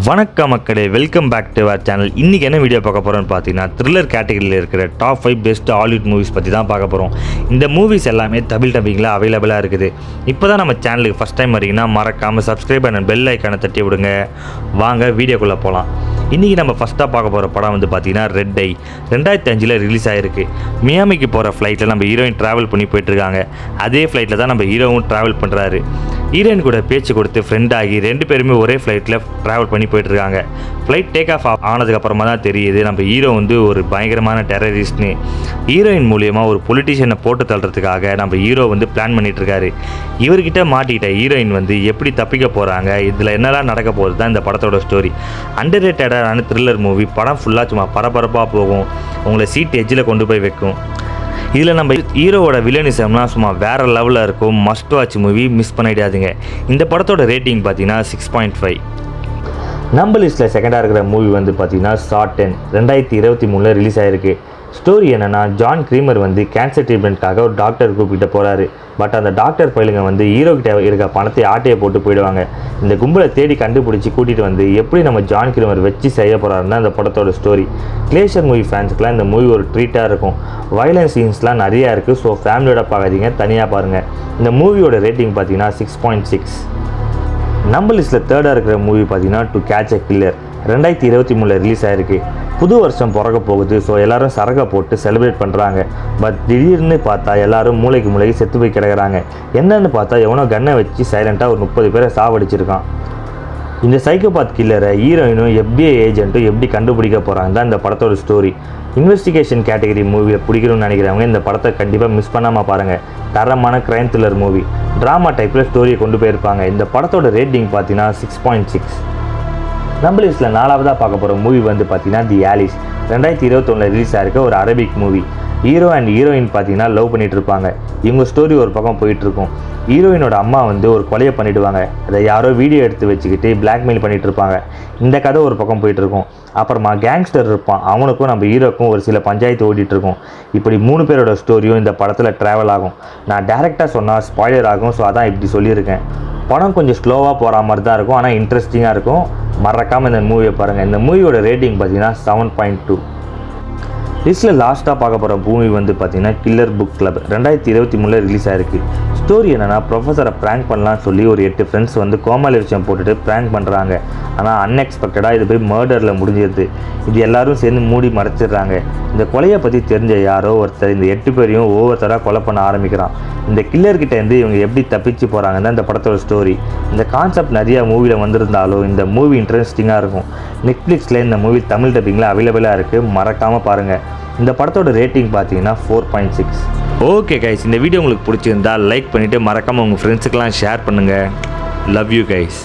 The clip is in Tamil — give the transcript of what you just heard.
வணக்கம் மக்களே, welcome back to our channel. இன்றைக்கி என்ன வீடியோ பார்க்க போகிறோன்னு பார்த்தீங்கன்னா, த்ரில்லர் கேட்டகரியில் இருக்கிற டாப் 5 பெஸ்ட் ஹாலிவுட் மூவிஸ் பற்றி தான் பார்க்க போகிறோம். இந்த மூவிஸ் எல்லாமே தமிழ் டப்பிங்கில் அவைலபிளாக இருக்குது. இப்போ தான் நம்ம சேனலுக்கு ஃபஸ்ட் டைம் வரீங்கன்னா மறக்காமல் சப்ஸ்கிரைப் பண்ண பெல் ஐக்கானை தட்டி விடுங்க. வாங்க வீடியோக்குள்ளே போகலாம். இன்றைக்கி நம்ம ஃபஸ்ட்டாக பார்க்க போகிற படம் வந்து பார்த்தீங்கன்னா ரெட் ஐ 2005 ரிலீஸ் ஆகிருக்கு. மியாமிக்கு போகிற ஃப்ளைட்டில் நம்ம ஹீரோயின் ட்ராவல் பண்ணி போயிட்டுருக்காங்க. அதே ஃப்ளைட்டில் தான் நம்ம ஹீரோவும் ட்ராவல் பண்ணுறாரு. ஹீரோயின் கூட பேச்சு கொடுத்து ஃப்ரெண்ட் ஆகி 2 பேருமே ஒரே ஃப்ளைட்டில் ட்ராவல் பண்ணி போயிட்டுருக்காங்க. ஃப்ளைட் டேக் ஆஃப் ஆனதுக்கப்புறமா தான் தெரியுது நம்ம ஹீரோ வந்து ஒரு பயங்கரமான டெரரிஸ்ட்னு. ஹீரோயின் மூலியமாக ஒரு பொலிட்டிஷியனை போட்டு தள்ளுறதுக்காக நம்ம ஹீரோ வந்து பிளான் பண்ணிகிட்ருக்காரு. இவர்கிட்ட மாட்டிக்கிட்ட ஹீரோயின் வந்து எப்படி தப்பிக்க போகிறாங்க, இதில் என்னெல்லாம் நடக்க போகுது தான் இந்த படத்தோட ஸ்டோரி. அண்டர்ரேட்டடான thriller movie. படம் ஃபுல்லாக சும்மா பரபரப்பாக போகும், உங்களை சீட் எட்ஜில் கொண்டு போய் வைக்கும். இதில் நம்ம ஹீரோவோட வில்லனிசம்லாம் சும்மா வேறு லெவலில் இருக்கும். மஸ்ட் வாட்ச் மூவி, மிஸ் பண்ணிடாதீங்க. இந்த படத்தோட ரேட்டிங் பார்த்தீங்கன்னா 6.5. நம்ம லிஸ்ட்டில் செகண்டாக இருக்கிற மூவி வந்து பார்த்தீங்கன்னா சாட்டன் 2023 ரிலீஸ் ஆகிருக்கு. ஸ்டோரி என்னென்னா, ஜான் க்ரீமர் வந்து கேன்சர் ட்ரீட்மெண்ட்காக ஒரு டாக்டர் கூப்பிட்டு போகிறாரு. பட் அந்த டாக்டர் பயிலுங்க வந்து ஹீரோக்கிட்ட இருக்க பணத்தை ஆட்டையை போட்டு போயிடுவாங்க. இந்த கும்பலை தேடி கண்டுபிடிச்சி கூட்டிகிட்டு வந்து எப்படி நம்ம ஜான் க்ரீமர் வச்சு செய்ய போகிறாருன்னா இந்த படத்தோட ஸ்டோரி. கிளேஷர் மூவி ஃபேன்ஸுக்குலாம் இந்த மூவி ஒரு ட்ரீட்டாக இருக்கும். வயலன்ஸ் சீன்ஸ்லாம் நிறையா இருக்குது. ஸோ ஃபேமிலியோட பார்க்காதீங்க, தனியாக பாருங்கள். இந்த மூவியோட ரேட்டிங் பார்த்தீங்கன்னா 6.6. நம்ம லிஸ்ட்டில் தேர்டாக இருக்கிற மூவி பார்த்தீங்கன்னா to catch a killer 2023 release ஆகிருக்கு. புது வருஷம் பிறக்க போகுது. ஸோ எல்லோரும் சரகை போட்டு செலிப்ரேட் பண்ணுறாங்க. பட் திடீர்னு பார்த்தா எல்லோரும் மூளைக்கு செத்து போய் கிடக்கிறாங்க. என்னன்னு பார்த்தா எவனோ கன்னை வச்சு சைலண்ட்டாக ஒரு 30 பேரை சாவடிச்சிருக்கான். இந்த சைக்கோபாத் கில்லரை ஹீரோயினும் FBI ஏஜென்ட்டும் எப்படி கண்டுபிடிக்க போகிறாங்க தான் இந்த படத்தோட ஸ்டோரி. இன்வெஸ்டிகேஷன் கேட்டகரி மூவியை பிடிக்கணும்னு நினைக்கிறவங்க இந்த படத்தை கண்டிப்பாக மிஸ் பண்ணாமல் பாருங்கள். தரமான க்ரைம் த்ரில்லர் மூவி. ட்ராமா டைப்பில் ஸ்டோரியை கொண்டு போயிருப்பாங்க. இந்த படத்தோட ரேட்டிங் பார்த்தீங்கன்னா 6.6. நம்ம லிஸ்ட்டில் 4ஆவதாக பார்க்க போகிற மூவி வந்து பார்த்தீங்கன்னா தி ஆலிஸ் 2021 ரிலீஸ் ஆகிருக்க ஒரு Arabic movie. Hero and heroine பார்த்தீங்கன்னா லவ் பண்ணிகிட்டு இருப்பாங்க. இவங்க ஸ்டோரி ஒரு பக்கம் போயிட்டுருக்கும். ஹீரோயினோட அம்மா வந்து ஒரு கொலையை பண்ணிவிடுவாங்க. அதை யாரோ வீடியோ எடுத்து வச்சுக்கிட்டு பிளாக்மெயில் பண்ணிகிட்டு இருப்பாங்க. இந்த கதை ஒரு பக்கம் போயிட்டுருக்கும். அப்புறமா கேங்ஸ்டர் இருப்பான், அவனுக்கும் நம்ம ஹீரோக்கும் ஒரு சில பஞ்சாயத்து ஓடிட்டுருக்கும். இப்படி 3 பேரோட ஸ்டோரியும் இந்த படத்தில் ட்ராவல் ஆகும். நான் டேரெக்டாக சொன்னால் ஸ்பாய்லர் ஆகும். ஸோ அதான் இப்படி சொல்லியிருக்கேன். படம் கொஞ்சம் ஸ்லோவாக போகிற மாதிரி தான் இருக்கும், ஆனால் இன்ட்ரெஸ்டிங்காக இருக்கும். மறக்காமல் இந்த மூவியை பாருங்கள். இந்த மூவியோட ரேட்டிங் பார்த்தீங்கன்னா 7.2. லிஸ்ட்டில் லாஸ்ட்டாக பார்க்க போகிற மூவி வந்து பார்த்தீங்கன்னா கில்லர் புக் கிளப் 2023 ரிலீஸ் ஆகிருக்கு. ஸ்டோரி என்னென்னா, ப்ரொஃபஸரை ப்ராங்க் பண்ணலான்னு சொல்லி ஒரு 8 ஃப்ரெண்ட்ஸ் வந்து கோமாளி விஷயம் போட்டுட்டு ப்ராங்க் பண்ணுறாங்க. ஆனால் அன்எக்ஸ்பெக்டடாக இது போய் மர்டரில் முடிஞ்சிருது. இது எல்லோரும் சேர்ந்து மூடி மறைச்சிடுறாங்க. இந்த கொலையை பற்றி தெரிஞ்ச யாரோ ஒருத்தர் இந்த 8 பேரையும் ஒவ்வொருத்தராக கொலை பண்ண ஆரம்பிக்கிறான். இந்த கில்லர்கிட்டேருந்து இவங்க எப்படி தப்பிச்சு போகிறாங்கன்னு இந்த படத்தோட ஸ்டோரி. இந்த கான்செப்ட் நிறையா மூவியில் வந்திருந்தாலும் இந்த மூவி இன்ட்ரெஸ்டிங்காக இருக்கும். நெட்ஃப்ளிக்ஸில் இந்த மூவி தமிழ் டப்பிங்கில் அவைலபிளாக இருக்குது. மறக்காமல் பாருங்கள். இந்த படத்தோட ரேட்டிங் பார்த்தீங்கன்னா 4.6. ஓகே கைஸ், இந்த வீடியோ உங்களுக்கு பிடிச்சிருந்தா லைக் பண்ணிவிட்டு மறக்காமல் உங்கள் ஃப்ரெண்ட்ஸுக்கெல்லாம் ஷேர் பண்ணுங்கள். Love you guys.